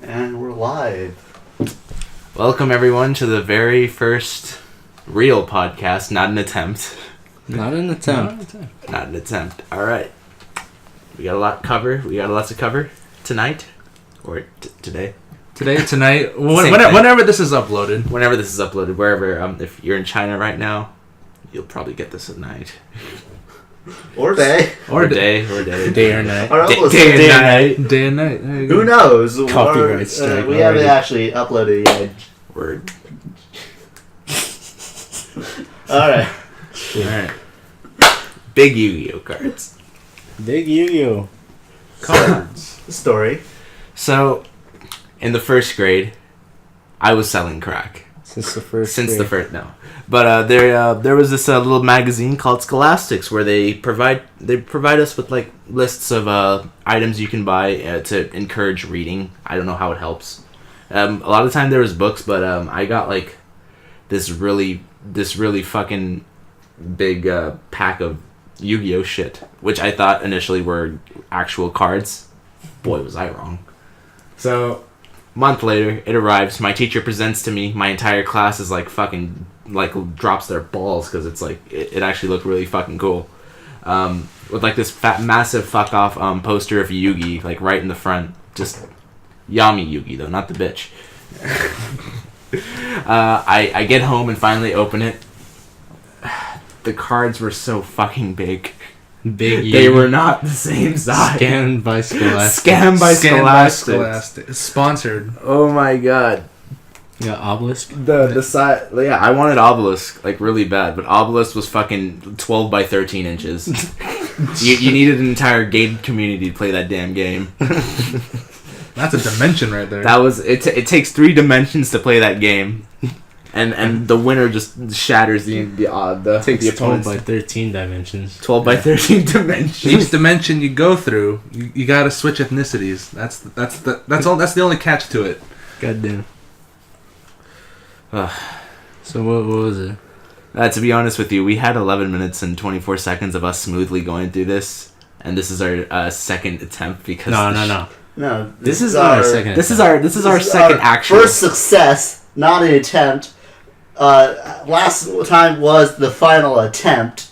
And we're live. Welcome everyone to the very first real podcast, not an attempt. Not an attempt. Not an attempt. Alright. We got a lot to cover. We got lots to cover tonight. Or today. Tonight, whenever this is uploaded. Whenever this is uploaded, wherever. If you're in China right now, you'll probably get this at night. Or day. Or day. Day or night. Day and night. Who knows? Copyright strike. We haven't actually uploaded yet. Word. Alright. Big Yu-Gi-Oh cards. Big Yu-Gi-Oh cards. Story. So, in the first grade, I was selling crack. Since the first. No. But there was this little magazine called Scholastics where they provide us with like lists of items you can buy to encourage reading. I don't know how it helps. A lot of the time there was books, but I got like this really fucking big pack of Yu-Gi-Oh shit, which I thought initially were actual cards. Boy, was I wrong. So, month later, it arrives. My teacher presents to me. My entire class is like fucking drops their balls because it's like it actually looked really fucking cool. With like this massive fuck off poster of Yugi like right in the front. Just Yami Yugi though, not the bitch. I get home and finally open it. The cards were so fucking big. They were not the same size. Scammed by Scholastic. Scammed by Scholastic. Sponsored. Oh my god. Yeah, Obelisk. The size. Yeah, I wanted Obelisk like really bad, but Obelisk was fucking 12 by 13 inches. you needed an entire gated community to play that damn game. That's a dimension right there. That was it. It takes 3 dimensions to play that game. And the winner just shatters the takes 12 by 13 dimensions. 12 by 13 dimensions. Each dimension you go through, you gotta switch ethnicities. That's the only catch to it. Goddamn. So what was it? To be honest with you, we had 11 minutes and 24 seconds of us smoothly going through this, and this is our second attempt because No. This is our second. This is our second actual first success, not an attempt. Last time was the final attempt.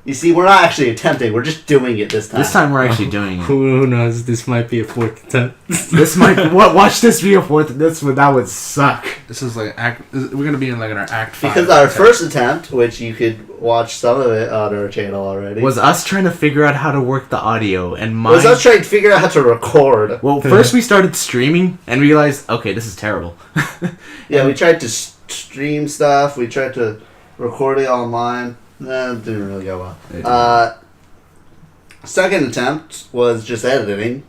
You see, we're not actually attempting. We're just doing it this time. This time we're actually doing it. Who knows? This might be a fourth attempt. This might. Watch this be a fourth. That would suck. This is like we're gonna be in like our act 5. Because our first attempt, which you could watch some of it on our channel already, was us trying to figure out how to work the audio and was us trying to figure out how to record. Well, first we started streaming and realized, okay, this is terrible. Yeah, we tried to stream stuff. We tried to record it online. It didn't really go well. Second attempt was just editing,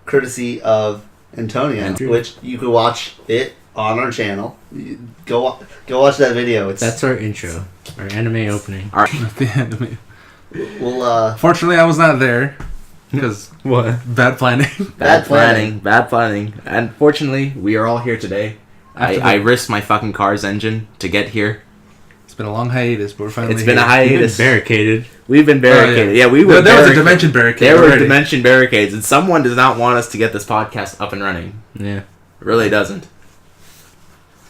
courtesy of Antonia, which you could watch it on our channel. Go watch that video. That's our intro, our anime opening. All right. The anime. Well, fortunately, I was not there because what? Bad planning. Bad planning. And fortunately, we are all here today. I risked my fucking car's engine to get here. It's been a long hiatus, but we're finally It's been a hiatus. We've been barricaded. Yeah, we There were. was a dimension barricade. There were dimension barricades, and someone does not want us to get this podcast up and running. Yeah. It really doesn't.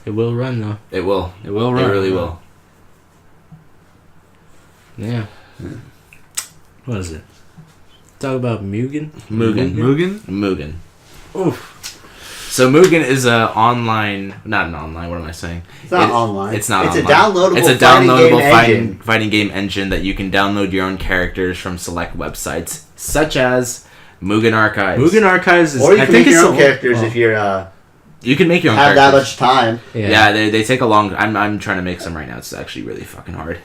It will run though. It will. It will run. It really will. Yeah. What is it? Talk about Mugen? Mugen. Oof. So Mugen is not an online. What am I saying? It's not online. It's not. It's online. It's a downloadable fighting game engine that you can download your own characters from select websites, such as Mugen Archives. Mugen Archives is. Or you can make your own characters if you're. You can make your own. Have characters. that much time. Yeah, they take a long. I'm trying to make some right now. It's actually really fucking hard.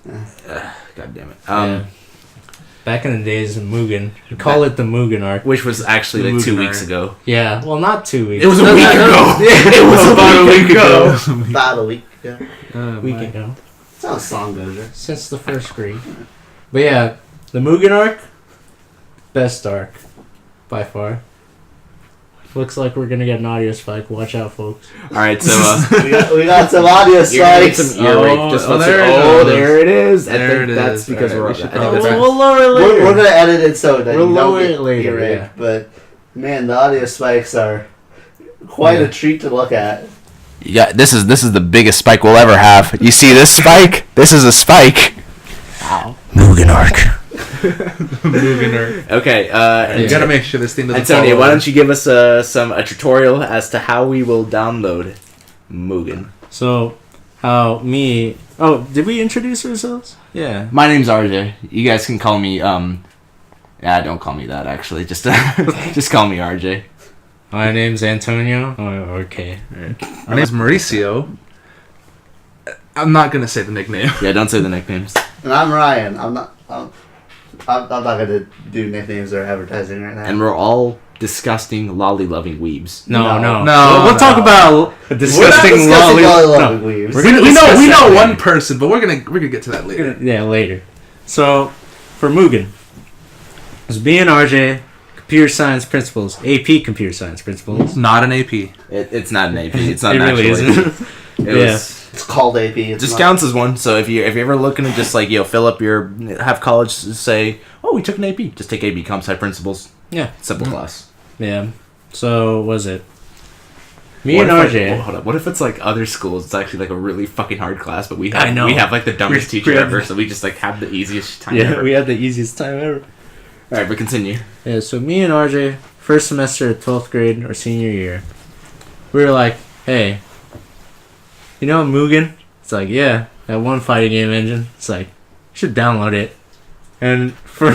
God damn it. Yeah. Back in the days of Mugen, we call it the Mugen arc, which was actually like 2 weeks ago. Yeah, well, not 2 weeks. It was a week ago. It was about a week ago. About a week ago. Week ago. That's how a song goes, right? Since the first grade. But yeah, the Mugen arc, best arc, by far. Looks like we're gonna get an audio spike. Watch out, folks. All right, so we got some audio you're gonna get spikes. some ear rape. Just there it is. I think that's because we're. I think that's We'll lower it later. We're gonna edit it so that We'll you don't lower get it later, ear rape. yeah. But man, the audio spikes are quite a treat to look at. Yeah, this is the biggest spike we'll ever have. You see this spike? This is a spike. Ow. Mugen arc. Okay, You gotta make sure this thing doesn't Antonio, fall why over. don't you give us a tutorial as to how we will download Mugen? So, did we introduce ourselves? Yeah. My name's RJ. You guys can call me yeah, don't call me that actually. Just just call me RJ. My name's Antonio. Oh, okay. My name's Mauricio. I'm not gonna say the nickname. Yeah, don't say the nicknames. And I'm Ryan. I'm not gonna do nicknames or advertising right now. And we're all disgusting, lolly-loving weebs. No. No, We'll talk about disgusting We're not discussing lolly. lolly weaves. We're gonna we discuss know that one later. person, but we're gonna get to that later. Yeah, later. So, for Mugen, it's me and RJ, computer science principles, AP computer science principles. Not an AP. It's not an AP. It's not It an really actual isn't. AP. It was, It's called AP. It's just not- counts as one. So if you're ever looking to just like fill up your have college say, oh, we took an AP, just take AP comp sci principles. Yeah. Simple class. Yeah. So, was it? Me What and if, RJ. like, hold up. What if it's like other schools? It's actually like a really fucking hard class, but we have I know. we have like the dumbest We- teacher we have- ever, so we just like have the easiest time Yeah, ever. we had the easiest time ever. All right, but continue. Yeah, so me and RJ, first semester of 12th grade, or senior year, we were like, hey, you know Mugen? It's like, yeah, that one fighting game engine. It's like, you should download it. And for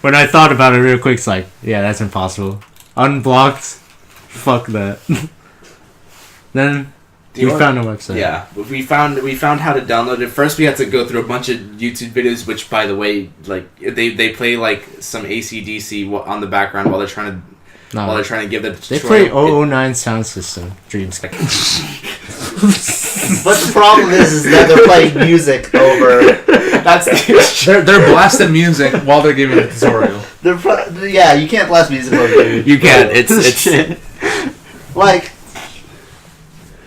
when I thought about it real quick, it's like, yeah, that's impossible. Unblocked? Fuck that. Then we found a website. Yeah, we found how to download it. First, we had to go through a bunch of YouTube videos, which, by the way, like they play like some AC/DC on the background while they're trying to give the They tutorial. play 009 sound system, Dreamscape. But the problem is that they're playing music over. That's They're blasting music while they're giving a tutorial. Yeah, you can't blast music over. you can't. It's Like,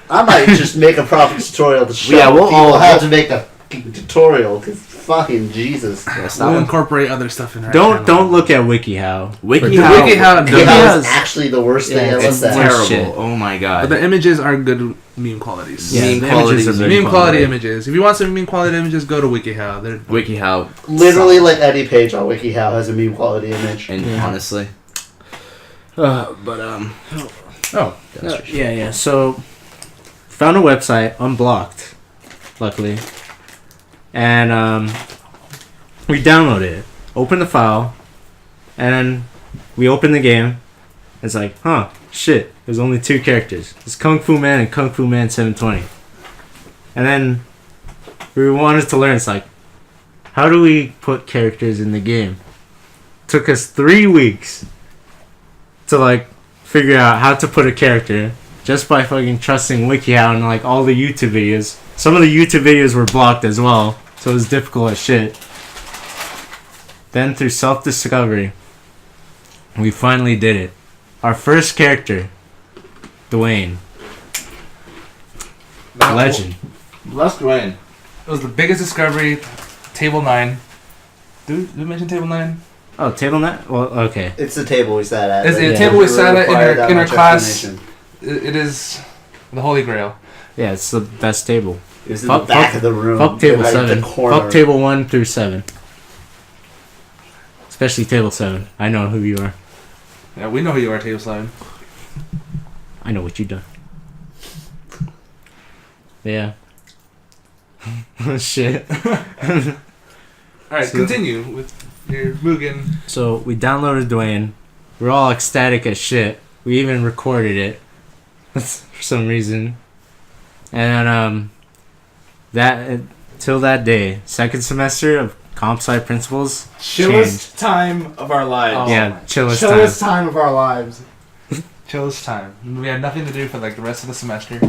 I might just make a proper tutorial to show Yeah, we'll people all- how to make a fucking tutorial. Cause fucking Jesus. We'll incorporate other stuff in our Don't channel. look at WikiHow. WikiHow. WikiHow Yeah, that was has- actually the worst thing Yeah, I It's looked at. terrible. terrible. Shit. Oh my But god. the images are good meme qualities. Yeah, Meme the quality images are is very Meme quality quality. images. If you want some meme quality images, go to WikiHow. They're WikiHow. Literally, like any page on WikiHow has a meme quality image. And Yeah. honestly, Oh, yeah. So, found a website, unblocked, luckily, and we downloaded it, opened the file, and then we opened the game. It's like, shit. There's only two characters. It's Kung Fu Man and Kung Fu Man 720. And then we wanted to learn. It's like, how do we put characters in the game? Took us 3 weeks to like figure out how to put a character just by fucking trusting WikiHow and like all the YouTube videos. Some of the YouTube videos were blocked as well, so it was difficult as shit. Then through self-discovery, we finally did it. Our first character, Dwayne. Legend. let's go in. It was the biggest discovery. Table 9. Did we mention Table 9? Oh, table net? Well, okay. It's the table we sat at. It's Like, the table we sat at required that in our much class. explanation. It is the Holy Grail. Yeah, it's the best table. It was in Fuck- the back fuck- of the room. Fuck table right at the 7. corner. Fuck table 1 through 7. Especially table 7. I know who you are. Yeah, we know who you are, Table 7. I know what you done. Yeah. Shit. Alright, So- continue with your Mugen. So we downloaded Dwayne. We're all ecstatic as shit. We even recorded it for some reason. And that till that day, second semester of comp sci principles. Chillest time of our lives. Oh. Yeah, chillest Chillest time. time of our lives. Chillest time. We had nothing to do for like the rest of the semester.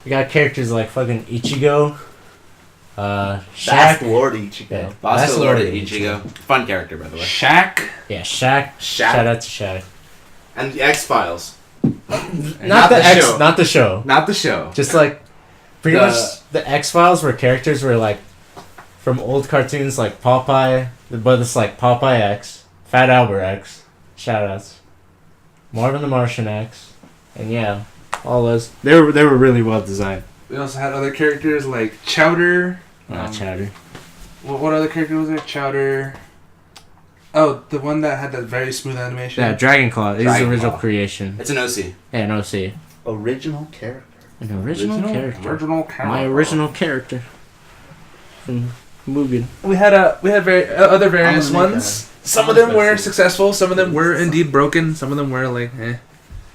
We got characters like fucking Ichigo, That's Shaq. Lord Ichigo. Yeah, Boss that's Lord Lord Ichigo. Fun character, by the way. Shaq. Yeah, Shaq. Shaq. Shout out to Shaq. And the X-Files. Not the show. Not the show. Not the show. Just like pretty The- much the X-Files where characters were like from old cartoons like Popeye, but it's like Popeye X, Fat Albert X, shoutouts, Marvin the Martian X, and yeah, all those. They were really well designed. We also had other characters like Chowder. Chowder. What other character was there? Chowder. Oh, the one that had that very smooth animation. Yeah, Dragon Claw. It's his Dragon original Claw. creation. It's an OC. Yeah, no, see. Original character. An original character. Original character. My original character. From Mugen. We had other various I'm gonna make ones. Some of them were successful. Some of them were indeed broken. Some of them were like, eh.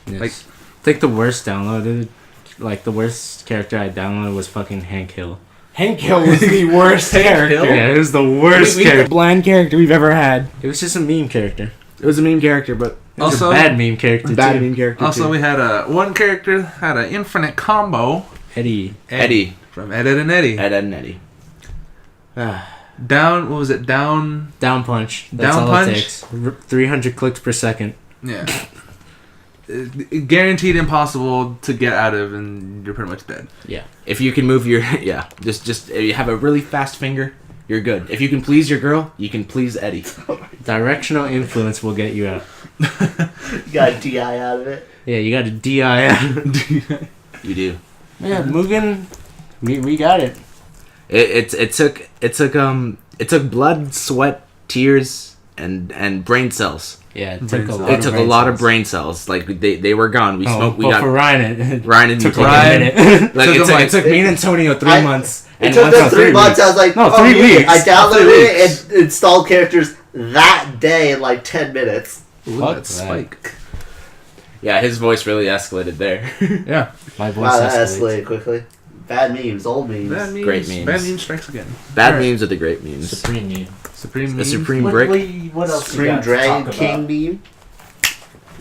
Yes. Like- I think the worst downloaded, like the worst character I downloaded was fucking Hank Hill. Hank Hill was the worst character. Yeah, it was the worst The character. bland character we've ever had. It was just a meme character. It was a meme character, but It was Also- a bad meme character bad too. meme character. Also, too. we had one character had an infinite combo. Eddie. Eddie. From Ed, Ed, and Eddie. Ed and Eddie. Down. What was it? Down. Down punch. That's Down all punch? it takes. 300 clicks per second. Yeah. Guaranteed impossible to get out of, and you're pretty much dead. Yeah. If you can move your just if you have a really fast finger, you're good. If you can please your girl, you can please Eddie. Directional influence will get you out. You got a DI out of it. Yeah, you got a DI out. You do. Yeah, Mugen, we got it. It took blood, sweat, tears, and brain cells. Yeah, it Brain took a cells. lot. It took a lot of brain cells. Like they were gone. We smoked. We but got for Ryan, it Ryan and took you. like a minute. Like it took me and Antonio 3 I- months. It And took once them on 3 months. weeks. I was like, No, oh, 3 yeah. weeks. I downloaded 3 weeks. it and installed characters that day in like 10 minutes. Ooh, Fuck that's that. Spike. Yeah, his voice really escalated there. Yeah. My voice Wow, that escalates. escalated quickly. Bad memes, old memes. Bad memes. Great memes. Bad memes strikes again. Bad Alright. memes are the great memes. Supreme meme. Supreme The memes. Supreme Brick. What else you Supreme got to Dragon talk King about? meme.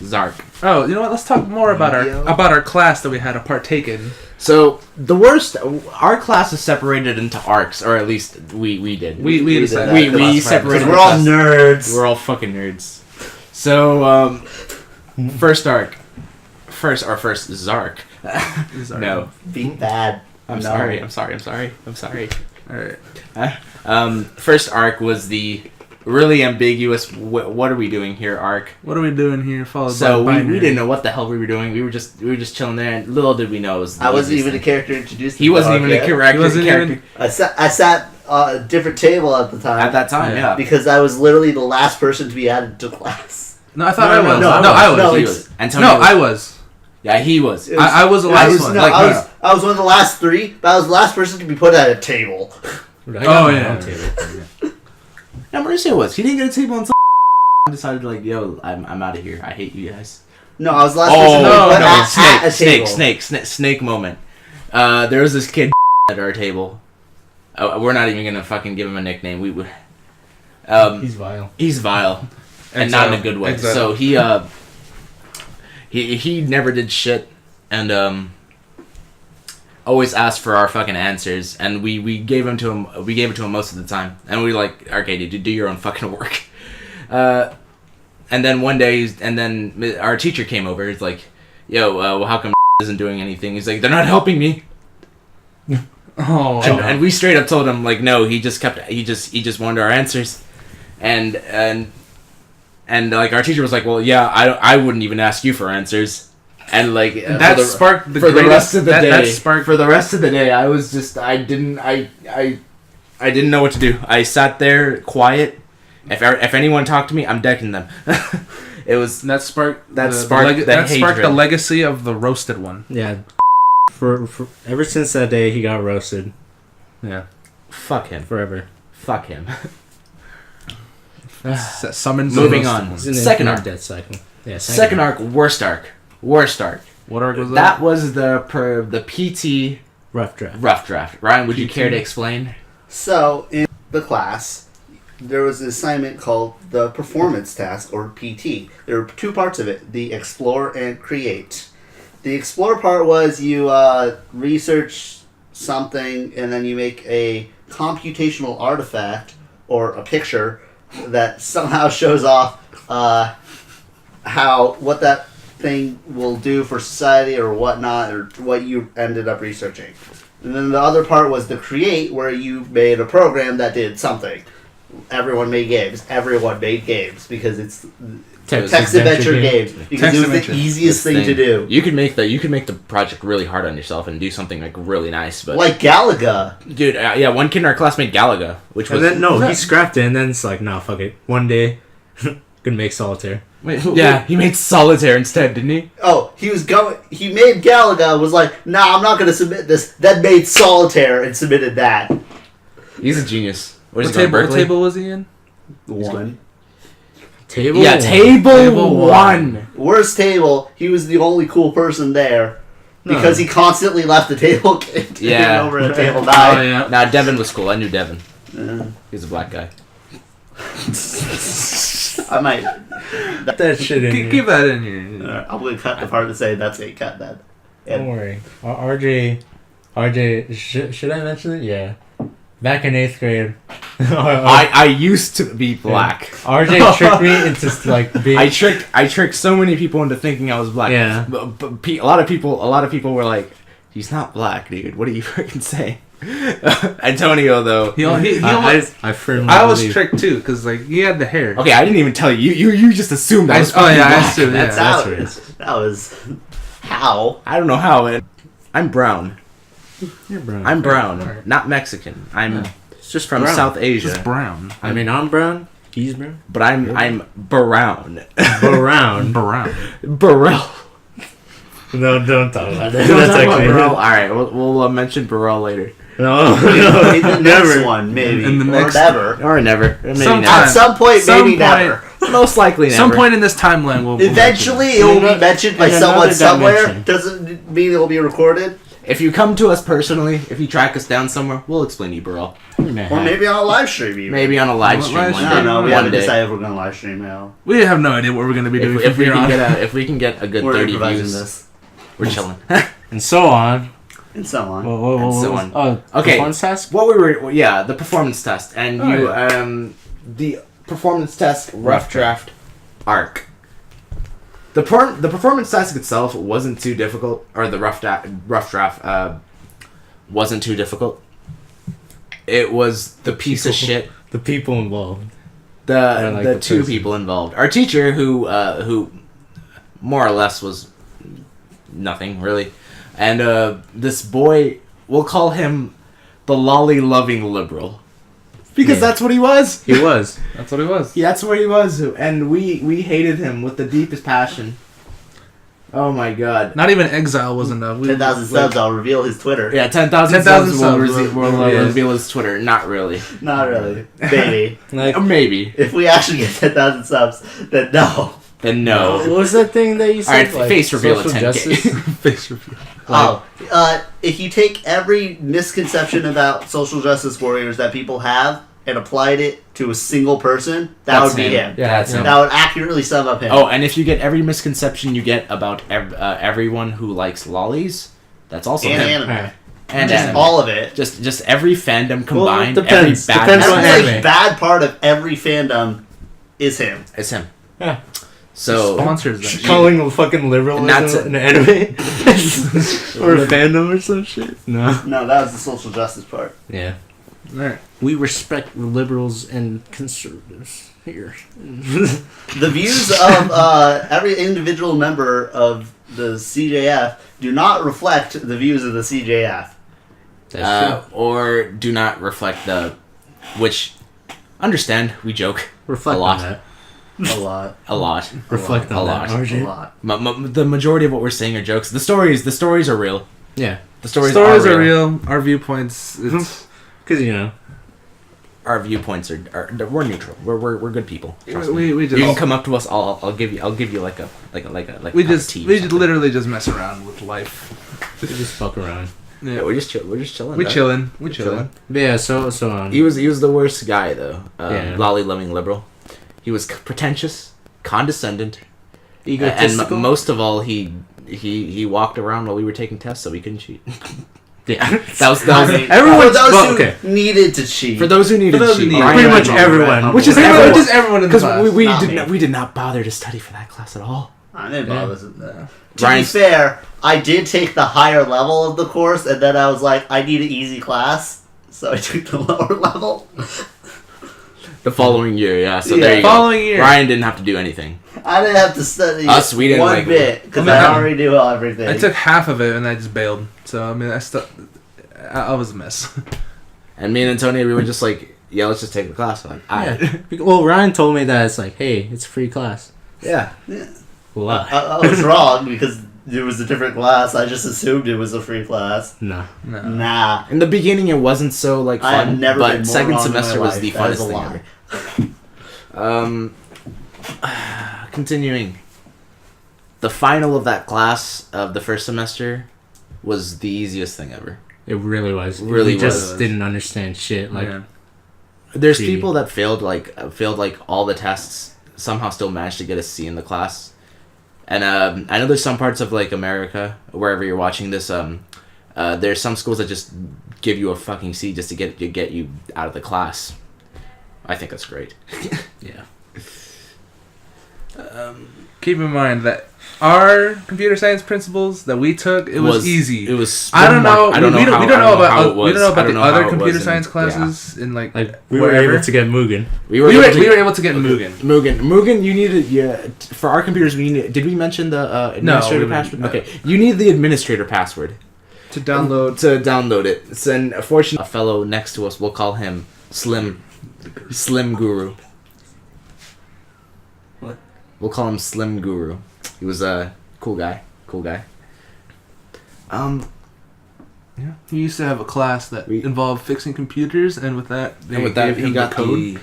Zark. Oh, you know what? Let's talk more about Yu-Gi-Oh? our class that we had to partake in. So the worst, our class is separated into arcs, or at least we did. We did decided. that. we Because separated. we're all the class. nerds. We're all fucking nerds. So first arc, first Zark. No, Be bad. I'm No. sorry. All right. First arc was the really ambiguous. What are we doing here? Arc. What are we doing here? Followed So by we didn't know what the hell we were doing. We were just chilling there, and little did we know it was. The I wasn't easiest even a thing. character introduced. He wasn't even a yet. character. He wasn't character even- I sat a different table at the time. at that time. Yeah. Yeah. because I was literally the last person to be added to class. No, I thought No, I no, was. no, No, I was. no, He it's- was. Antonio No, was. I was. Yeah, he was. It was- I was the I last was, one. no, Like, I was one of the last 3, but I was the last person to be put at a table. I got Oh, my yeah. own table. No, Mauricio was. He didn't get a table until decided like, yo, I'm out of here. I hate you guys. No, I was the last Oh person to be no, put at a snake, table. snake moment. There was this kid at our table. We're not even gonna fucking give him a nickname. We would. He's vile. He's vile, and not in a good way. Exile. So he never did shit, and always asked for our fucking answers, and we gave him to him. We gave it to him most of the time, and we were like, okay, dude, do your own fucking work. And then one day, our teacher came over. He's like, yo, well, how come isn't doing anything? He's like, they're not helping me. Oh. And we straight up told him like, no, he just wanted our answers, and like our teacher was like, well, yeah, I wouldn't even ask you for answers, and like that sparked the for the greatest- rest of the that- day. that sparked- For the rest of the day, I was just I didn't know what to do. I sat there quiet. If anyone talked to me, I'm decking them. It was That sparked That the sparked the that sparked the hatred. legacy of the roasted one. Yeah. For ever since that day, he got roasted Yeah. fuck him. forever. Fuck him. Summoned. Moving the on. He's in Second a arc. death cycle. Yeah. Second arc, worst arc. Worst arc. What arc was That was the PT Rough draft. rough draft. Ryan, would you PT? care to explain? So, in the class, there was an assignment called the performance task, or PT. There were 2 parts of it, the explore and create. The explore part was you research something and then you make a computational artifact or a picture that somehow shows off what that thing will do for society or whatnot, or what you ended up researching. And then the other part was the create, where you made a program that did something. Everyone made games. Everyone made games because it's text adventure games. Because it was the easiest thing to do. You could make the project really hard on yourself and do something like really nice, but like Galaga, dude. Yeah, one kid in our class made Galaga, which was and then he scrapped it, and then it's like, no, fuck it. One day, gonna make solitaire. Wait, yeah, he made solitaire instead, didn't he? Oh, he made Galaga, was like, nah, I'm not gonna submit this. Then made solitaire and submitted that. He's a genius. What table was he in? One. Table? Yeah, table one. Worst table, he was the only cool person there. Because he constantly left the table yeah. over at table 9. Oh, yeah. Nah, Devin was cool. I knew Devin. He's a black guy. I might... that shit in here. Keep that in here. I'm going to cut the part to say that's getting cut then. Don't worry. RJ, should I mention it? Yeah. Back in 8th grade. I used to be black. Yeah. RJ tricked me into like being... I tricked so many people into thinking I was black. Yeah. But a lot of people were like, he's not black, dude. What are you freaking saying? Antonio, though. I was tricked too, because like he had the hair. Okay, I didn't even tell you. You just assumed I was I black. assumed. That's Yeah, how it is. That was... How? I don't know how. I'm brown. You're brown. I'm brown, not Mexican. I'm just from brown. South Asia. Just brown. I mean, I'm brown. He's brown. But I'm brown. Brown. Burrell. No, don't talk about that. That's That's actually Burrell. All right, we'll mention Burrell later. No, Maybe the next never. one, maybe. In the or next- never. Or never. Maybe Sometime. never. At some point, maybe never. Most likely never. Some point in this timeline, we'll Eventually, it will be mentioned by in someone another somewhere. dimension. Doesn't mean it will be recorded. If you come to us personally, if you track us down somewhere, we'll explain to you, Burrell. Or maybe on a live stream, even. Maybe on a live stream Live one stream. day. I don't know. We One haven't day. decided if we're going to live stream now. We have no idea what we're gonna be doing. If we from here can on. if we can get a good We're 30 improvising views, this. we're chilling. And so on. And so on. And so on. Oh, Okay. performance task? What we were, the performance test, and the performance test rough draft arc. The performance task itself wasn't too difficult, or the rough draft wasn't too difficult. It was the piece of shit. The people involved. The two person. people involved. Our teacher, who more or less was nothing really, and this boy, we'll call him the lolly-loving liberal, because that's what he was. He was. That's what it was. Yeah, that's what he was, and we hated him with the deepest passion. Oh my god. Not even exile was enough. 10,000 subs, I'll reveal his Twitter. Yeah, 10,000 10,000 subs subs will yeah. reveal his Twitter. Not really. Not really. Maybe. Like, Maybe. If we actually get 10,000 subs, then no. Then no. what was that thing that you said? Alright, face reveal at social 10K. justice? Face reveal. If you take every misconception about social justice warriors that people have and applied it to a single person, that That's would be him. him. Yeah, That's him. That would accurately sum up him. Oh, and if you get every misconception you get about everyone who likes lollies, that's also and him. anime. Alright. And Just anime. all of it. just every fandom combined. depends. Every bad Depends That's on like anime. bad part of every fandom is him. It's him. Yeah. So Sponsors that. Calling the liberalism And that's it. an anime? Or a fandom or some shit? No. No, that was the social justice part. Yeah. Alright. We respect liberals and conservatives here. The views of every individual member of the CJF do not reflect the views of the CJF. That's true. or do not reflect which, understand, we joke Reflect a lot. on that. A lot. Reflect A on lot. that, A RJ. lot. The majority of what we're saying are jokes. The stories are real. Yeah. The stories are real. Our viewpoints. It's Because, you know. Our viewpoints are we're neutral. We're good people. Trust me. we You can just come up to us. I'll give you like a we cup of just tea or we something. literally just mess around with life. We just fuck around. Yeah, we're just chilling. We bro. chilling. We chilling. But yeah, so He was the worst guy though. Yeah. Lolly loving liberal. He was pretentious, condescending, egotistical. and most of all, he walked around while we were taking tests so we couldn't cheat. Yeah. That was I mean, everyone- for those well, who okay. needed to cheat. for those who needed For those who cheat. needed- Ryan Pretty had much no everyone. regret. Which is Pretty everyone. much just everyone in the Because class. we did not bother to study for that class at all. I didn't bother with that. To be Ryan's- fair, I did take the higher level of the course, and then I was like, I need an easy class, so I took the lower level. The following year, yeah. So Yeah. there you Following go. year. Ryan didn't have to do anything. I didn't have to study Us, we didn't one like- bit because I mean, I already knew everything. I took half of it and I just bailed. So I mean, I was a mess. And me and Antonio, we were just like, yeah, let's just take the class. I'm like, alright. Yeah. Well, Ryan told me that it's like, hey, it's a free class. Yeah. Lie. I was wrong because it was a different class. I just assumed it was a free class. No. No. Nah. In the beginning, it wasn't so like I have fun, never been but more second wrong in my semester was life. the That is funnest a thing lie. ever. Continuing. The final of that class of the first semester was the easiest thing ever. It really was. Really we just was. didn't understand shit. Like, Yeah. There's Really? people that failed like all the tests, somehow still managed to get a C in the class. And I know there's some parts of like America, wherever you're watching this, there's some schools that just give you a fucking C just to get you out of the class. I think that's great. yeah. Keep in mind that our computer science principles that we took, it was easy. It was. I don't know. I don't know. We don't know about. We don't know I about don't the know how other it computer was science in- classes in like We were wherever. able to get Mugen. We We able were to- able to get Mugen. Mugen, you needed for our computers. We needed. Did we mention the administrator we password? didn't. Okay, you need the administrator password To download. to download it. So, and fortunately, a fellow next to us, we'll call him Slim Guru. What? We'll call him Slim Guru. He was a cool guy. Yeah. He used to have a class that involved fixing computers, and with that, they And with that, gave he him got the code.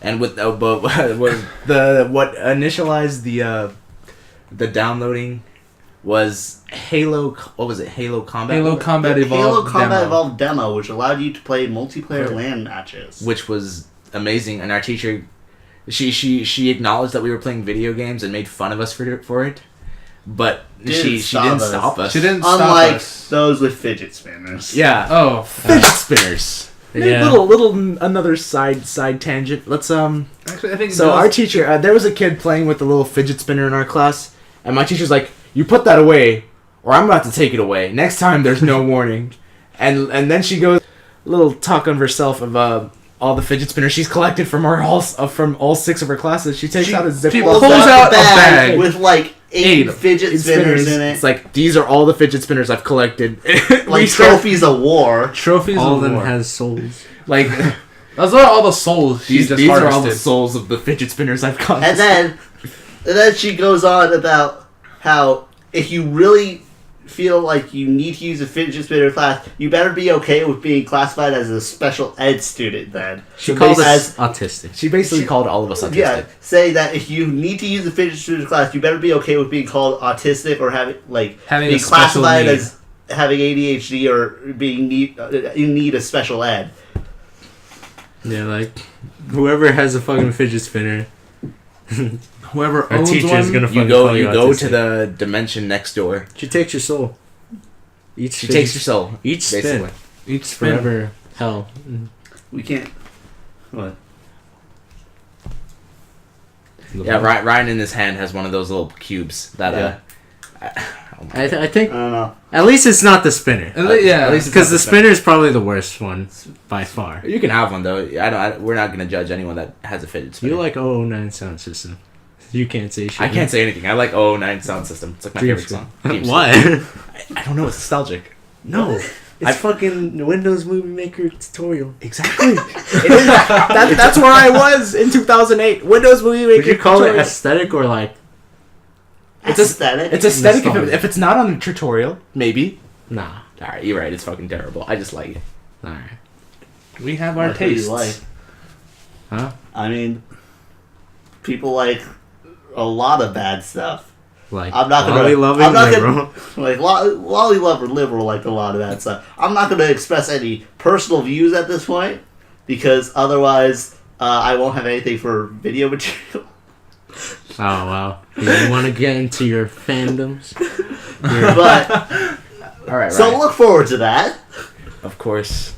And with but what initialized the downloading was Halo. What was it? Halo Combat. Halo Combat The Halo Evolved Combat demo. Evolved demo, which allowed you to play multiplayer LAN matches. Which was amazing, and our teacher, she acknowledged that we were playing video games and made fun of us for it, but she didn't stop us. She didn't stop Unlike us. those with fidget spinners. Yeah. Oh, Fidget spinners. Yeah. Little another side tangent. Let's actually, I think So our teacher, there was a kid playing with a little fidget spinner in our class, and my teacher's like, "You put that away, or I'm about to take it away. Next time, there's no warning." And then she goes, a little talk of herself of all the fidget spinners she's collected from from all 6 of her classes. She takes out a zip. she Pulls pulls out the a bag with like 8 fidget spinners in it. It's like, these are all the fidget spinners I've collected. Like trophies of war. trophies All of of them war. has souls. Like, Those are all the souls she these just are all the harvested. souls of the fidget spinners I've caught. And then she goes on about how if you really feel like you need to use a fidget spinner class, you better be okay with being classified as a special ed student then. She So called basically- us autistic. She basically called all of us autistic. Yeah, say that if you need to use a fidget spinner class, you better be okay with being called autistic or having Having a being special classified need. as having ADHD or being in need of special ed. Yeah, like whoever has a fucking fidget spinner, Whoever our owns teacher's one, gonna fucking You go call you go to autistic. the dimension next door. She takes your soul. Each She fidget- takes your soul. each spin. basically. each spin. Forever hell. We can't. What? Yeah, Ryan in his hand has one of those little cubes that I think I don't know. at least it's not the spinner. Yeah, at least it's Because not the spinner is probably the worst one by far. You can have one though. We're not gonna judge anyone that has a fidget spinner. You like 009 sound system. You can't say shit. I can't say anything. I like 009 sound system. It's like my Dream favorite song. School. Theme song. What? I don't know. It's nostalgic. No. It's fucking Windows Movie Maker tutorial. Exactly. That's where I was in 2008. Windows Movie Maker. Would you call it tutorial. aesthetic or like... It's aesthetic. It's aesthetic Nostalgia. if it's not on a tutorial. Maybe. Nah. All right, you're right. It's fucking terrible. I just like it. Alright. we have our That's what you tastes. like. Huh? I mean, people like a lot of bad stuff. Like, I'm not gonna. lolly loving I'm not liberal. gonna like lolly lover liberal like a lot of that stuff. I'm not gonna express any personal views at this point because otherwise I won't have anything for video material. Oh, wow. You want to get into your fandoms? But All right, So right. look forward to that. Of course.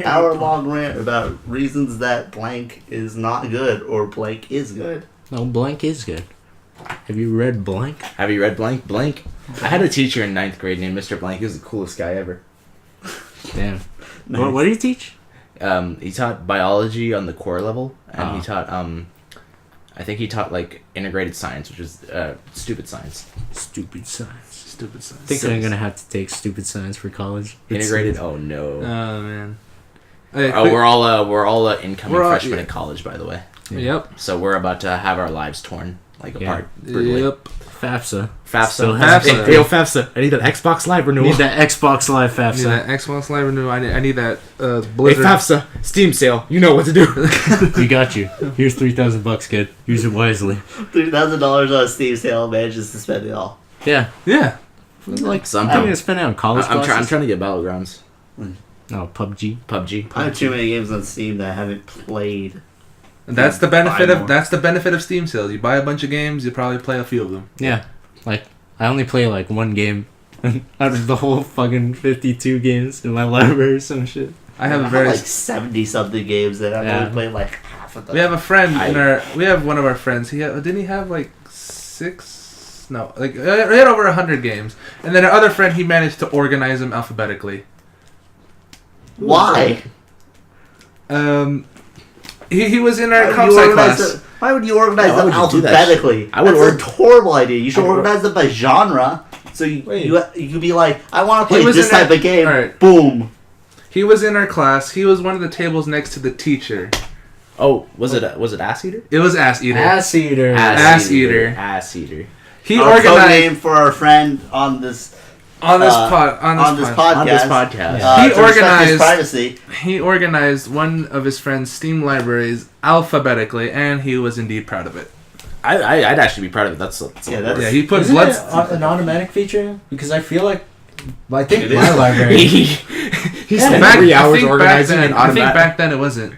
Hour-long rant about reasons that blank is not good or blank is good. No, blank is good. Have you read blank? Have you read Blank? Blank. I had a teacher in 9th grade named Mr. Blank. He was the coolest guy ever. Damn. Nice. What do you teach? He taught biology on the core level, and he Oh. taught I think he taught like integrated science, which is stupid science. Stupid science. Stupid science. I think I'm gonna have to take stupid science for college. Integrated. Oh no. Oh man. Hey, Oh, we're all incoming We're all- freshmen yeah. in college, by the way. Yep. So we're about to have our lives torn like Yeah. apart. Brutally. Yep. FAFSA. FAFSA. Still has FAFSA. Hey, yo, FAFSA. I need that Xbox Live I renewal. need that Xbox Live I need that FAFSA. Xbox Live renewal. I need that Hey, Blizzard. FAFSA. Steam sale. You know what to do. We got you. Here's $3,000, kid. Use it wisely. $3,000 on a Steam sale manages to spend it all. Yeah. Yeah. Like So I'm I'm gonna spend it on college I'm classes. trying to get Battlegrounds. No, PUBG. PUBG. I have too many games on Steam that I haven't played. That's the benefit Buy of more. that's the benefit of Steam sales. You buy a bunch of games, you probably play a few of them. Yeah. Like, I only play like one game out of the whole fucking 52 games in my library or some shit. I have a I very like 70-something games that I've Yeah. only played like half of them. we have a friend I- in our we have one of our friends. Didn't he have like 6? No, like he had over 100 games. And then our other friend, he managed to organize them alphabetically. Why? He was in our Why would comp you sci organize class. them- Why would you organize Yeah, why them would you do that alphabetically? I would That's a horrible idea. You should I would- organize them by genre. So you could be like, I want to He play was this in type that- of game. Alright. Boom. He was in our class. He was one of the tables next to the teacher. Oh, was it Ass Eater? It was Ass Eater. Ass eater. Ass Eater. Ass Eater. He Our code organized name for our friend on this on this on this pod. On this podcast. podcast. Yeah. He to respect his organized- privacy. He organized one of his friend's Steam libraries alphabetically, and he was indeed proud of it. I'd actually be proud of it. That's Yeah, that's- Yeah, he put Isn't blood. it an automatic feature? Because I feel like I think It my is. library. He Yeah, spent back- 3 hours I think organizing back an then, I think automatic. back then it wasn't.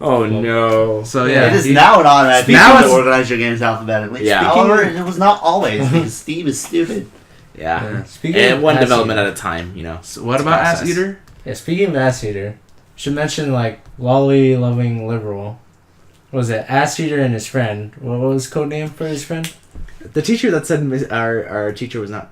Oh no. So Yeah, yeah, It is he- now an automatic. Now Now it's- to organize your games alphabetically. Yeah. However, it was not always because Steam is stupid. Yeah. Yeah. Speaking And of one ass development eater, at a time, you know. So what It's a about Ass process. Eater? Yeah, speaking of ass eater, should mention like lolly loving liberal. What was it? Ass eater and his friend. What was his code name for his friend? The teacher that said our teacher was not.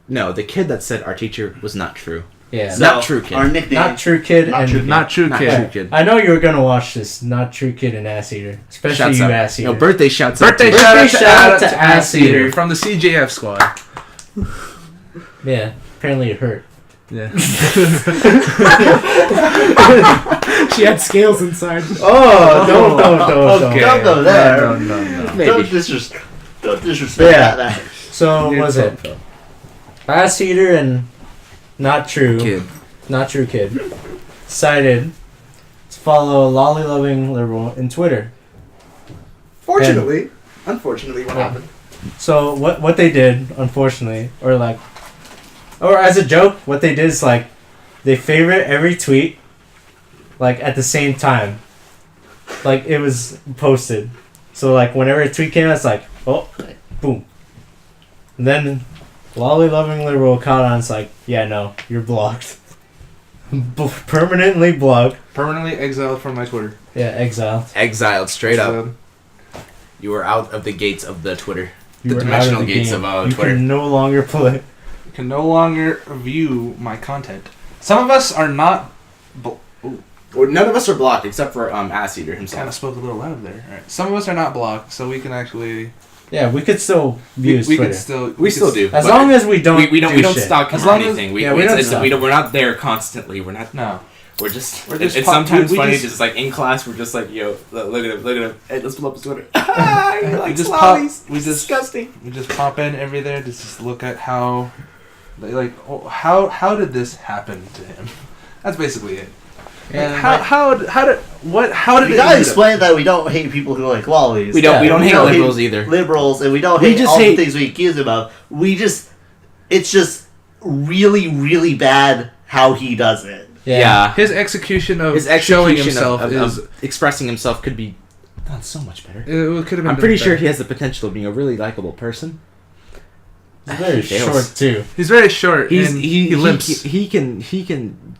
No, the kid that said our teacher was not true. Yeah, So- Not true kid. Our nickname. not true kid Not and true Not true Not kid. true kid. I know you were gonna watch this. Not true kid and ass eater, especially Shouts you out. ass eater. No, birthday shouts Birthday out. to- shout out Birthday to, shout out out to to Ass Ass Eater Eater. from the CJF squad. Yeah, apparently it hurt. Yeah. She had scales inside. Oh, don't. Okay. Don't go there. No. Maybe. Don't disrespect Yeah. that. So what was it? Ass eater and not true. Kid. Not true kid. Decided to follow lolly loving liberal in Twitter. Unfortunately, what Yeah. happened? So what they did, unfortunately, or as a joke, what they did is like they favorite every tweet like at the same time. Like it was posted. So like whenever a tweet came out, it's like, oh, boom. And then lolly loving liberal caught on, it's like, yeah, no, you're blocked. Permanently blocked. Permanently exiled from my Twitter. Yeah, exiled. Exiled straight up. So, You were out of the gates of the Twitter. You The were out dimensional of the gates game. of You Twitter. can no longer play. you can no longer view my content. Some of us are not. Well, none of us are blocked except for Ass Eater Kind of himself. spoke a little loud there. All right. Some of us are not blocked, so we can actually. Yeah, we could still We, use we Twitter. can still. We still do. As but long as we don't we don't shit. stalk As him or long as- anything. yeah, we don't stalk. We're not there constantly. We're not. No. We're just. We're just it's pop- sometimes we funny. just- Just like in class, we're just like, yo, look at him. Hey, let's pull up his Twitter. He We likes just pop. lollies. We just Disgusting. We just pop in every there to just look at how, how did this happen to him? That's basically it. Yeah, Like, how did You it gotta end up- explain that we don't hate people who like lollies. We don't. Yeah, we don't we hate don't hate liberals either. liberals, and we don't We hate just all hate- the things we accuse him of. It's just really, really bad how he does it. Yeah. His execution of His showing execution himself of expressing himself could be done so much better. it could have been. I'm pretty sure better. he has the potential of being a really likable person. He's very Fails. short too. He's very short. He's and he limps. He can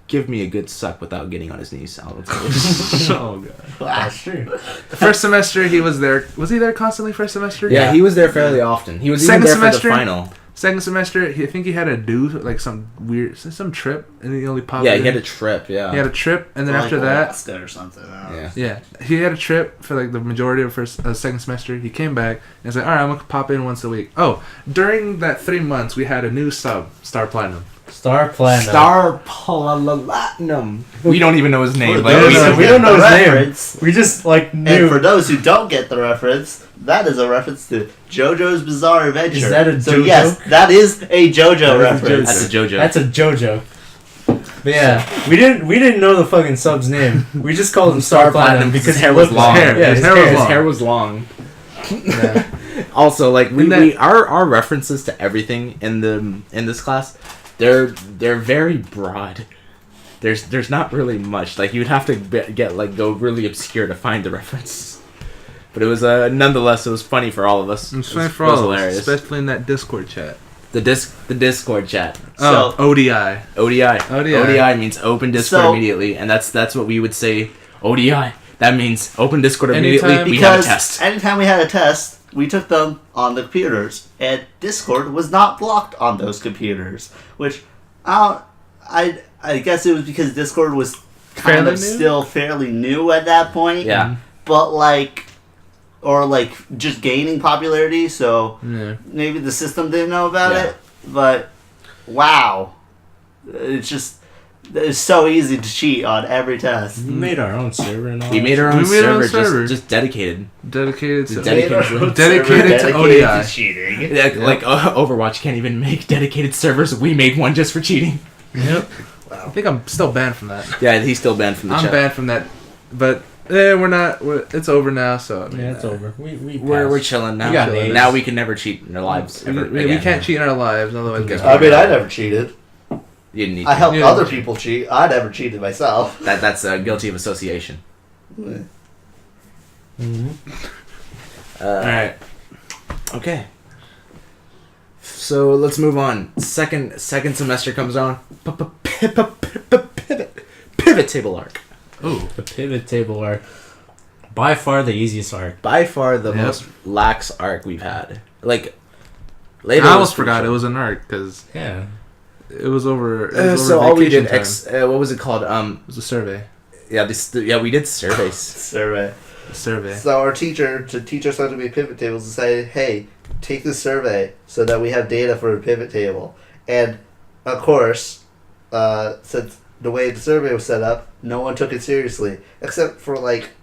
give me a good suck without getting on his knees. Oh god. That's true. First semester, he was there. Was he there constantly? First semester. Yeah, he was there fairly often. He was Second even there semester? for the final. Second semester, I think he had to do like some trip, and he only popped. Yeah, in. he had a trip. Yeah. He had a trip, and then Like after that, Alaska or something. I don't know. Yeah. yeah, he had a trip for like the majority of second semester. He came back and said, "All right, I'm gonna pop in once a week." Oh, during that 3 months, we had a new sub, Star Platinum. Star Platinum. Star Platinum. We don't even know his name. For Like, those we who don't- we get don't know the his name. reference, We just like And knew. for those who don't get the reference, that is a reference to JoJo's Bizarre Adventure. Is that a So JoJo? yes, that is a JoJo That is a reference. That's a JoJo. That's a JoJo. But yeah, we didn't know the fucking sub's name. We just called him Star Platinum because his hair he was looked long. like- Hair. Yeah, His his hair was hair long. His hair was long. Yeah. Also, like And then- our references to everything in this class, they're very broad. There's not really much. Like, you'd have to go really obscure to find the reference. But it was nonetheless, it was funny for all of us. It's funny for it was all of us, hilarious. especially in that Discord chat. The Discord chat. Oh, ODI. ODI means open Discord So- immediately, and that's what we would say. ODI. That means open Discord Anytime- immediately. We have a Because test. anytime we had a test, we took them on the computers, and Discord was not blocked on those computers. Which, I guess it was because Discord was kind Fairly of new? still fairly new at that point. Yeah. But just gaining popularity, so Yeah. maybe the system didn't know about Yeah. it. But wow, it's so easy to cheat on every test. We made our own server and all. We that made our We own made our own server, server. just dedicated. Dedicated to Dedicated. Dedicated to ODI. cheating. Yeah, like Overwatch can't even make dedicated servers. We made one just for cheating. Yep. I think I'm still banned from that. Yeah, he's still banned from the I'm chat. banned from that, but we're not. It's over now, so I mean, Yeah, it's over. We're passed. chilling now. We got names. Now we can never cheat in our lives. We, ever we again. can't cheat in our lives, otherwise we get I mean, I never cheated. You didn't need I to. helped Yeah. other people cheat. I never cheated myself. That's guilty of association. Mhm. All right. Okay. So let's move on. Second semester comes on. Pivot table arc. Ooh, The pivot table arc. By far the easiest arc. By far the Yep. most lax arc we've had. Like, I later almost forgot it was an arc because Yeah. it was over. It was over so all we vacation did, time. what was it called? It was a survey. Yeah, we did surveys. Survey. A survey. So our teacher, to teach us how to make pivot tables, decided, hey, take this survey so that we have data for a pivot table. And, of course, since the way the survey was set up, no one took it seriously, except for,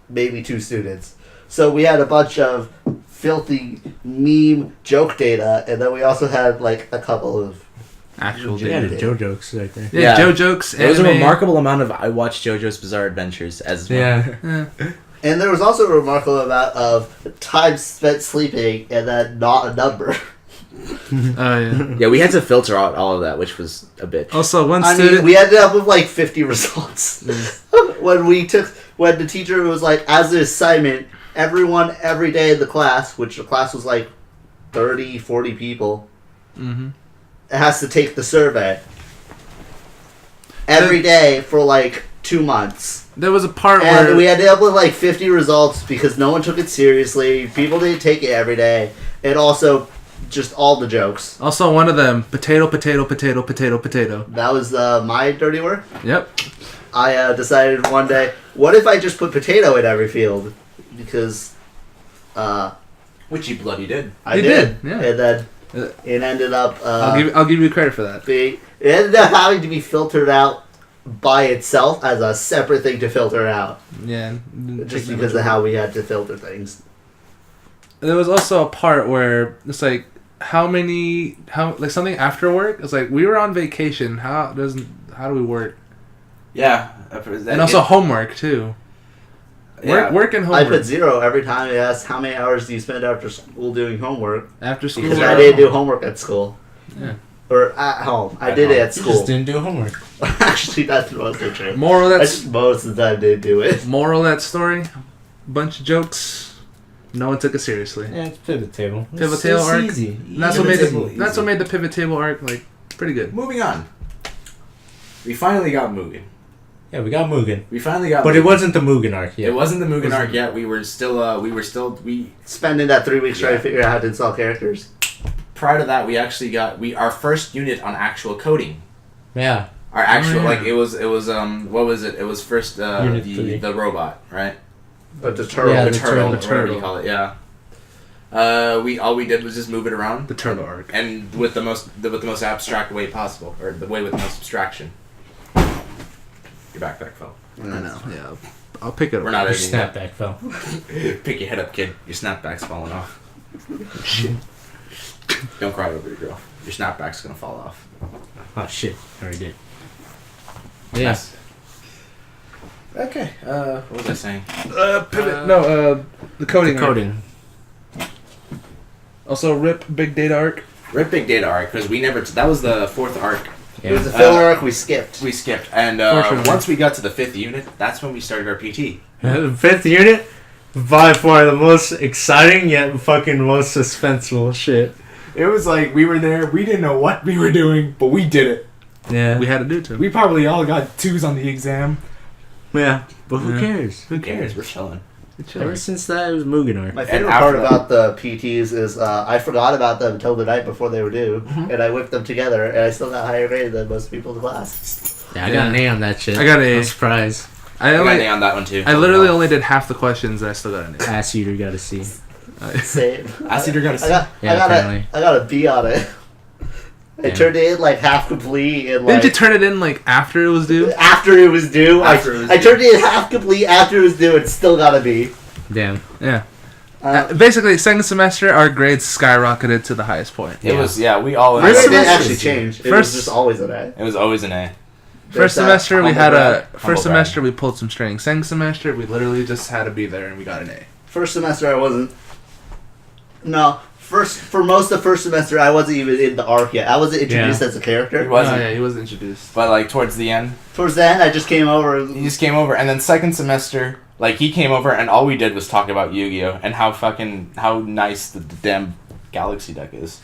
maybe 2 students. So we had a bunch of filthy meme joke data, and then we also had, a couple of... Actual Yeah, data. the Joe jokes right there. Yeah, Yeah. Joe jokes. It was a anime. remarkable amount of I watched JoJo's Bizarre Adventures as well. Yeah. Yeah. And there was also a remarkable amount of time spent sleeping, and then not a number. Oh yeah. Yeah, we had to filter out all of that, which was a bitch. Also, one I student. mean, we ended up with 50 results. when the teacher was like, as an assignment, everyone every day in the class, which the class was 30, 40 people, Mm-hmm. has to take the survey. Every day for 2 months. There was a part And where we ended up with 50 results because no one took it seriously. People didn't take it every day. And also, just all the jokes. also one of them potato, potato, potato, potato, potato. That was my dirty work. Yep. I decided one day, what if I just put potato in every field? Because Which you bloody did. I You did. did, yeah. And then Uh, it ended up I'll give you credit for that. it ended up having to be filtered out by itself as a separate thing to filter out. Yeah. Just because of how we had to filter things. There was also a part where it's how something after work. It's we were on vacation. How do we work? Yeah. And also homework too. Work and I homework. put 0 every time they asked how many hours do you spend after school doing homework. After school. Because Zero. I didn't do homework at school. Yeah. Or at home. I At did it home. at You school. just didn't do homework. Actually, that's mostly true. Moral of I that just most of the time didn't do it. moral of that story. Bunch of jokes. No one took it seriously. Yeah, it's pivot table. Pivot table it's arc. easy. And that's what made Table, that's what made the pivot table arc like pretty good. Moving on. We finally got Mugen. Yeah, we got Mugen. We finally got. But Mugen. it wasn't the Mugen arc yet. It wasn't the Mugen arc yet. We were still. Spending that 3 weeks trying to figure out how to install characters. Prior to that, we actually got our first unit on actual coding. Yeah. Our actual yeah. like it was what was it? It was first Unit 3. the robot, right? But the turtle. Yeah, the the turtle, turtle. whatever you call it. Yeah. All we did was just move it around The turtle arc. and with the most abstract way possible, or the way with the most abstraction. Your backpack fell. I know. Yeah. I'll pick it up. We're not Your editing that. snapback fell. Pick your head up, kid. Your snapback's falling off. Don't cry over your girl. Your snapback's gonna fall off. Oh shit! I already did. Yeah. Yes. Okay. What was I saying? Pivot. The coding. The arc. coding. Also, rip big data arc. Rip Big Data arc because we never. That was the 4th arc. It was Yeah. the filler arc we skipped. We skipped, and Fortunately. once we got to the 5th unit, that's when we started our PT. The 5th unit, by far the most exciting yet fucking most suspenseful shit. It was like we were there. We didn't know what we were doing, but we did it. Yeah. We had to do it to him. We probably all got 2s on the exam. Yeah. But who Yeah. cares? Who cares? We're chilling. Ever since that, it was Mugen arc. My favorite after part that- about the PTs is I forgot about them until the night before they were due, and I whipped them together, and I still got higher grade than most people in the class. Yeah, I got an A on that shit. I got an A. I'm surprised. I got an A on that one too. I literally only did half the questions and I still got an A. Ass eater got a C. Same. Acid, you're gonna I got, Yeah, apparently. I got a B on it. I Yeah. turned it in like half complete and Didn't like you turn it in like after it was due? after it was due. After it was I due. turned it in half complete after it was due and still got a B. Damn. Yeah. Basically, Basically, second semester, our grades skyrocketed to the highest point. It Yeah. was we all. mine First didn't semester- actually change. It First- was just always an A. It was always an A. First There's that semester, we humble had brag. a. Humble First brag. semester, we pulled some strings. Second semester, we literally just had to be there and we got an A. First semester, I wasn't. No, for most of first semester, I wasn't even in the arc yet. I wasn't introduced Yeah. as a character. It wasn't. Oh, yeah, he was introduced. But like towards the end, Towards the end, I just came over. he just came over, and then second semester, like he came over, and all we did was talk about Yu-Gi-Oh and how nice the damn Galaxy deck is.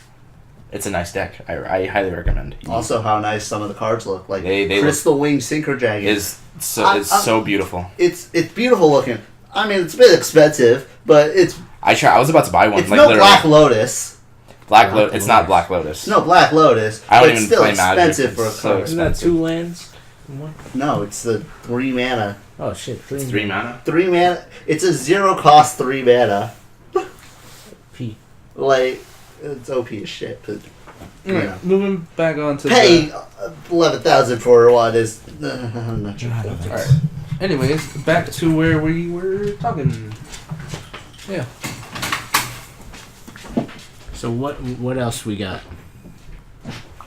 It's a nice deck. I highly recommend. Also, how nice some of the cards look. Like They look- Crystal Wing Synchro Dragon. Is so beautiful. It's beautiful looking. I mean, it's a bit expensive, but it's I was about to buy one. it's like no literally. Black Lotus. Black Lotus. It's not Black Lotus. It's no Black Lotus. I don't but even it's still play Magic. expensive for a It's so card. expensive. Isn't that 2 lands? No, it's the 3 mana. Oh shit. 3 mana. 3 mana. It's a 0 cost 3 mana. P. Like it's OP as shit. But Yeah. Moving back on to paying 11,000 for one is I'm not sure. Alright. Anyways, back to where we were talking. Yeah. So what else we got?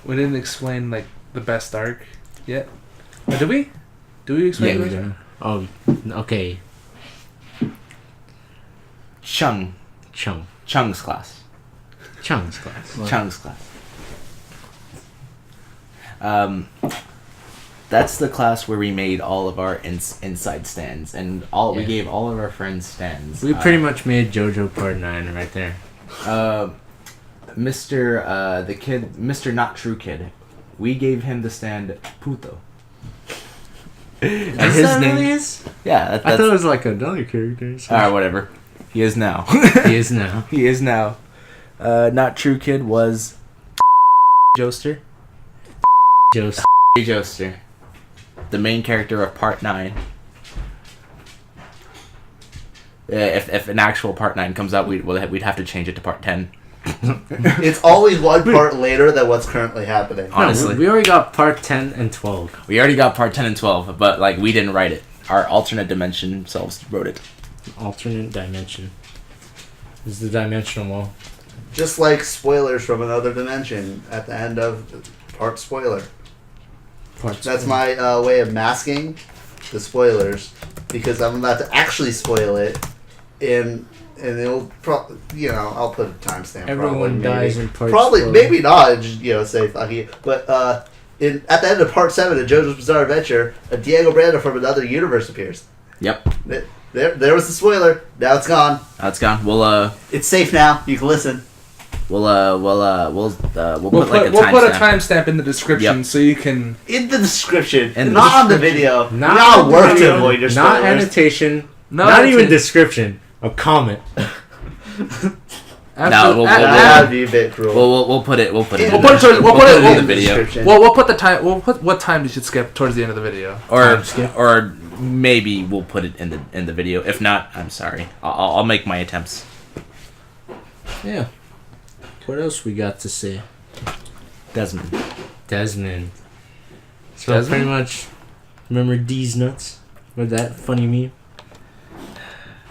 We didn't explain like the best arc yet. Or did we? Do we explain Yeah, the we best arc? Oh, okay. Chung's class. Chung's class. Chung's class. That's the class where we made all of our inside stands, and we Yeah. gave all of our friends stands. We pretty much made JoJo Part 9 right there. Mr. Not True Kid, we gave him the stand Puto. And Is his that name, really is? yeah, I that's thought it was like another character. whatever. He is now. He is now. He is now. Not True Kid was Joester. Joseph. Joester, the main character of Part 9. If an actual Part 9 comes out, we'd have to change it to Part 10. It's always one part later than what's currently happening. Honestly. No, we already got Part 10 and 12. We already got Part 10 and 12, but like we didn't write it. Our alternate dimension selves wrote it. Alternate dimension. This is the dimensional wall. Just like spoilers from another dimension at the end of part spoiler. Parts. That's my way of masking the spoilers because I'm about to actually spoil it, and it'll I'll put a timestamp. Everyone dies in part. Probably spoiler. maybe not. Just say fuck you. But at the end of part 7 of JoJo's Bizarre Adventure, a Diego Brando from another universe appears. Yep. There was the spoiler. Now it's gone. It's gone. We'll It's safe now. You can listen. put We'll like a put a timestamp. timestamp in the description Yep. so you can. In the description. In the not on the video. Not Not on the work to video, avoid your not spoilers. annotation, No, not that's even it. description. A comment. After, we'll- That would be a bit cruel. We'll put it. We'll put it. We'll in put the- it- we'll we'll put it in in the the video. description. Well, we'll put the time. We'll put what time you should skip towards the end of the video. Or maybe we'll put it in the video. If not, I'm sorry. I'll make my attempts. Yeah. What else we got to say? Desmond. So Desmond? pretty much, remember D's nuts with that funny meme?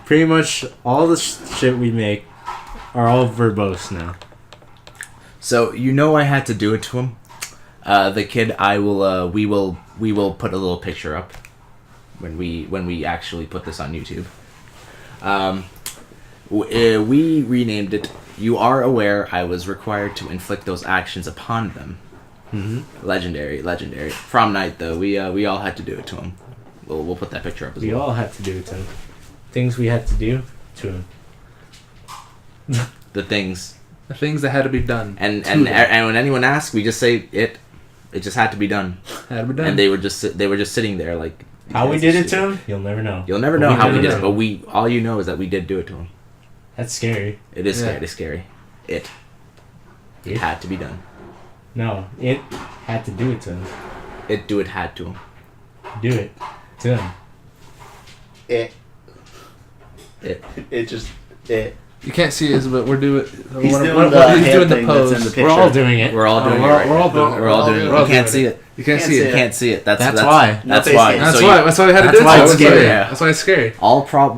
Pretty much all the shit we make are all verbose now. So I had to do it to him. The kid, we will put a little picture up when we actually put this on YouTube. We renamed it. You are aware I was required to inflict those actions upon them. Mm-hmm. Legendary. Prom night though, we all had to do it to him. We'll put that picture up as We well. all had to do it to him. Things we had to do to him. The things. The things that had to be done. And To and them. and when anyone asks, we just say it. It just had to be done. Had to be done. And they were just sitting there like. How we "These did guys it are to stupid." him, you'll never know. You'll never But know how we it did to it, him. but all you know is that we did do it to him. That's scary. It is Yeah. scary. It's scary. It It? had to be done. No, it had to do it to him. It had to him. Do it to him. It It. just. You can't see us, but we're doing. He's what- doing what- the he's hand doing the thing that's in pose. the picture. We're all doing it. We're all doing it. we're- Right we're all now. doing it. We're all doing it. we're all You can't doing see it. it. You can't Can't see see it. You can't see it. That's why. No That's face why. cam. That's So why. you- That's why we had to that's do it. why to it's him. scary. Yeah. That's why it's scary.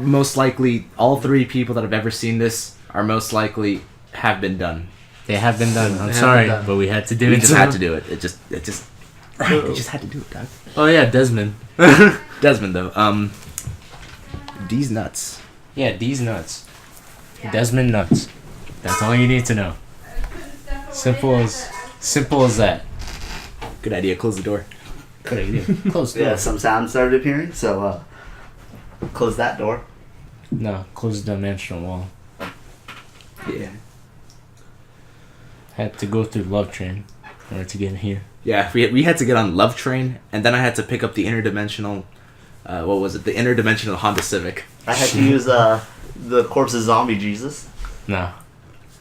Most likely, all three people that have ever seen this are most likely have been done. They have been done. They I'm have sorry, been done. but we had to do We it just to had him. to do it. It just we just had to do it, dog. Oh yeah, Desmond. Desmond though, D's nuts. Yeah, D's nuts. Desmond nuts. That's all you need to know. Simple as that. Good idea. Close the door. Good idea. Close the door. Yeah, some sound started appearing, so close that door. No, close the dimensional wall. Yeah. Had to go through Love Train in order to get in here. Yeah, we had to get on Love Train, and then I had to pick up the interdimensional. What was it? The interdimensional Honda Civic. I had to use the corpse's zombie Jesus. No.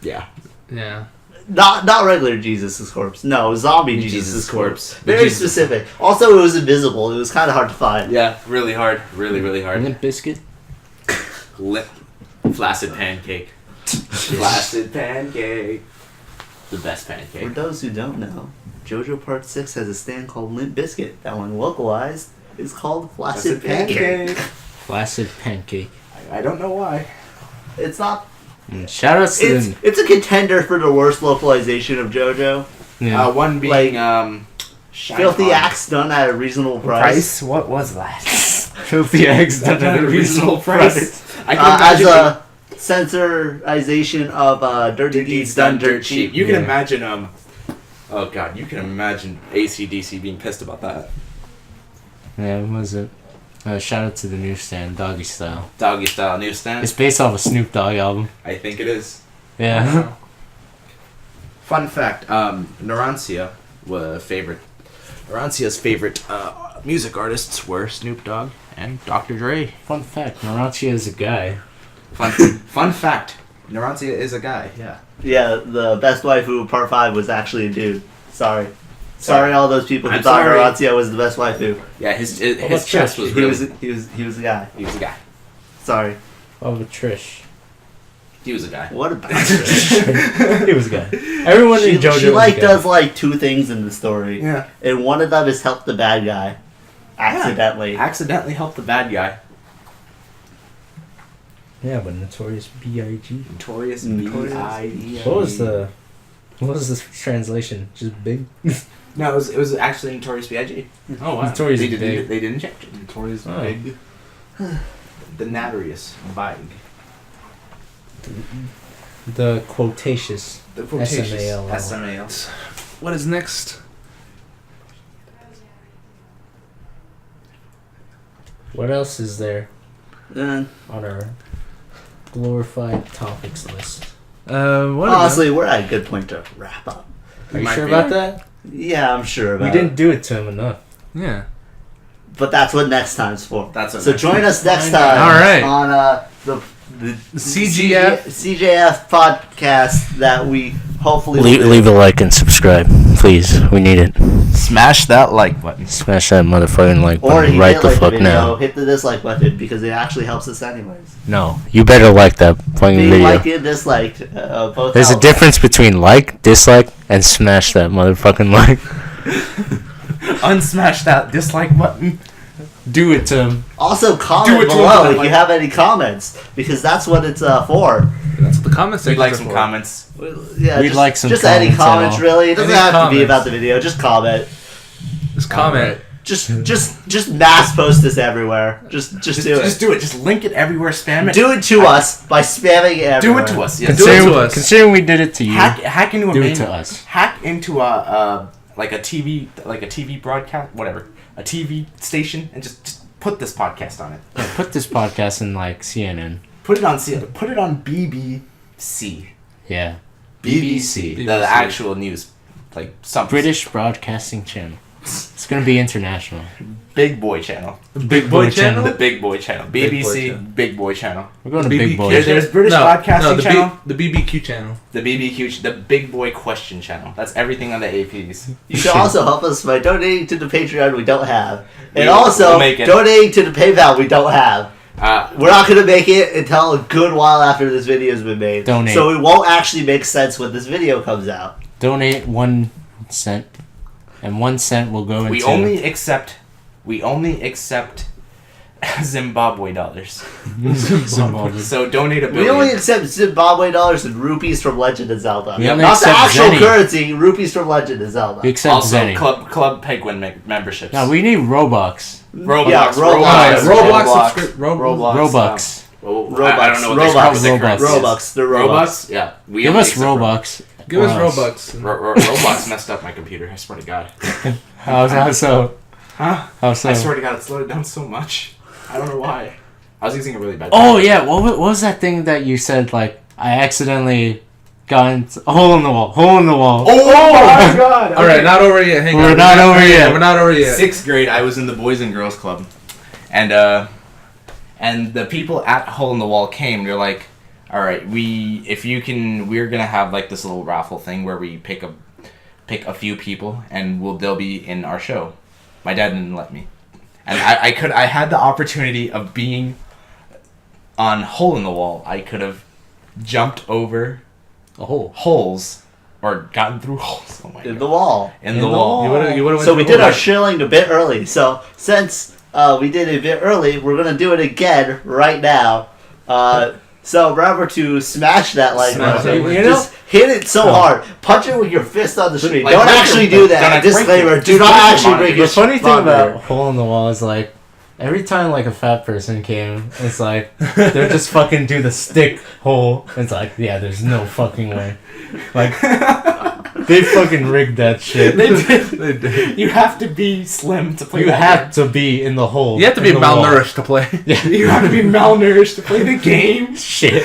Yeah. Yeah. Not regular Jesus' corpse. No, zombie Jesus' Jesus' corpse. corpse. Very Jesus. specific. Also, it was invisible. It was kind of hard to find. Yeah, really hard. Really hard. Limp Biscuit? Lip. Flaccid pancake. Flaccid pancake. The best For pancake. those who don't know, JoJo Part 6 has a stand called Limp Biscuit that, when localized, is called Flaccid Pancake. Flaccid Pancake. I don't know why. It's not. Shout outs to It's them. it's a contender for the worst localization of JoJo. Yeah. One being Shine Filthy On. Axe done at a reasonable price. What was that? Filthy eggs done at a reasonable price. I can As imagine a censorization of Dirty Deeds Done Dirt Cheap. You can Yeah. imagine oh god, you can imagine AC/DC being pissed about that. Yeah, what was it? Shout out to the newsstand, Doggy Style. Doggy Style newsstand. It's based off a Snoop Dogg album. I think it is. Yeah. Fun fact: Narancia Narancia's favorite music artists were Snoop Dogg and Dr. Dre. Fun fact, Narancia is a guy. Fun fact: Narancia is a guy. Yeah. Yeah, the best waifu Part 5 was actually a dude. Sorry, all those people who I'm thought sorry. Horatio was the best waifu. Yeah, his about chest Trish? was He really. was a guy. He was a guy. Sorry. Oh, but Trish. He was a guy. What about Trish? He was a guy. Everyone in JoJo she was like a guy. does like two things in the story. Yeah. And one of them is help the bad guy. Accidentally. Accidentally helped the bad guy. Yeah, but Notorious B.I.G. Notorious Notorious. B.I.G. What was the translation? Just big? No, it was actually Notorious B.I.G. Oh wow. Notorious They Big. didn't change it. Notorious Oh. Big. The Notorious Big. The quotacious. The quotacious SMAL. SMAL. What is next? What else is there? Uh, on our glorified topics list. honestly, we're at a good point to wrap up. Are you Might sure be. about that? Yeah, I'm sure about We didn't do it to him enough. Yeah. But that's what next time's for. That's what so next join time. us next time. All right. On the CJF podcast that we hopefully Leave a like and subscribe, please. We need it. Smash that like button. Smash that motherfucking like or button you right hit the like fuck the video, now. hit the dislike button because it actually helps us anyways. No, you better like that fucking Being video. liked and disliked, both. There's a help. difference between like, dislike, and smash that motherfucking like. Unsmash that dislike button. Do it to him. Also, Do comment it to below him, if like- you have any comments because that's what it's for. That's what the comments We'd section like is some for. comments. Yeah, We'd just, like some just any comments at comments. all. Really, it doesn't Any have to be comments. about the video. Just comment. Just comment. Just mass post this everywhere. Just do it. Just do it. Just link it everywhere. Spam it. Do it to us by spamming it Do everywhere. it to us. Yes. Do it to us. Considering we did it to you. Hack into a Do main, it to us. Hack into a TV broadcast, whatever, a TV station, and just put this podcast on it. Yeah, put this podcast in like CNN. Put it on Put it on BBC. Yeah. BBC. The BBC. actual news, like some British Broadcasting Channel. It's gonna be international. big boy channel. Big Boy Channel? The big boy channel. Big Boy BBC Channel. big boy channel. We're going to BBQ. Big Boy. There's British Broadcasting Channel. The BBQ channel. The BBQ, the big boy question channel. That's everything on the APs. You can also help us by donating to the Patreon we don't have, and We'll also make it. donating to the PayPal we don't have. Uh, We're not gonna make it until a good while after this video's been made. Donate. So it won't actually make sense when this video comes out. Donate 1 cent, and 1 cent will go into. we only accept Zimbabwe dollars. Zimbabwe. So donate a We billion. only accept Zimbabwe dollars and rupees from Legend of Zelda. We only Not the accept actual Zenny. currency, rupees from Legend of Zelda. We accept also Zenny. club Penguin memberships. No, we need Robux. Roblox. Yeah, Roblox. Robux. I don't know what they're called. Robux. Robux. They're Robux. Robux. Yeah. We Give only us accept Robux. Give us Or else. Robux. Roblox messed up my computer. I swear to God. How so? Huh? How so? I swear to God, it slowed it down so much. I don't know why. I was using a really bad. Oh yeah, what was that thing that you said? Like I accidentally got into a hole in the wall. Hole in the wall. Oh my God! All right, not over yet. Hang on. We're not over yet. We're not over yet. 6th grade, I was in the Boys and Girls Club, and the people at Hole in the Wall came. They're like, "All right, we're gonna have like this little raffle thing where we pick a few people, and they'll be in our show." My dad didn't let me, and I had the opportunity of being on Hole in the Wall. I could have jumped over A hole. holes or gotten through holes. Oh my In God. the wall. In the wall. You would've went So we through did our Roblox. shilling a bit early. So since we did it a bit early, we're gonna do it again right now. So remember to smash that like Smash button. it. You know- Just hit it so hard. Punch it with your fist on the screen. Like, Don't break actually your- do don't that. break Disclaimer: it. do Just not break your actually monitor. break The your funny thing monitor. about hole in the wall is like every time like a fat person came, it's like they're just fucking do the stick hole. It's like yeah, there's no fucking way. Like they fucking rigged that shit. They did. They did. You have to be slim to play. You that have to be in the hole. You have to be in the wall. malnourished to play. Yeah. game. You have to be malnourished to play the game. Shit.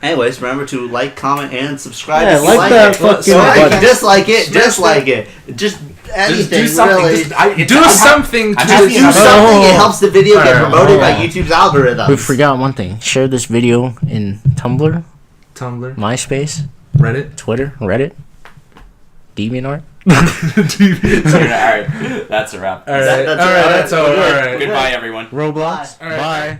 Anyways, remember to like, comment, and subscribe. Yeah, if you like that it. fucking Sorry, button. dislike it. Smash Dislike it. Just anything. do something. Really. Do something to I'm happy Do about that. something. It helps the video get Alright, promoted by alright. YouTube's algorithm. We forgot one thing. Share this video in Tumblr, Tumblr, MySpace, Reddit. Twitter, Reddit, DeviantArt. Alright, that's a wrap. All right, That's all right, it. that's all. All right. Goodbye, everyone. Roblox. All right. Bye.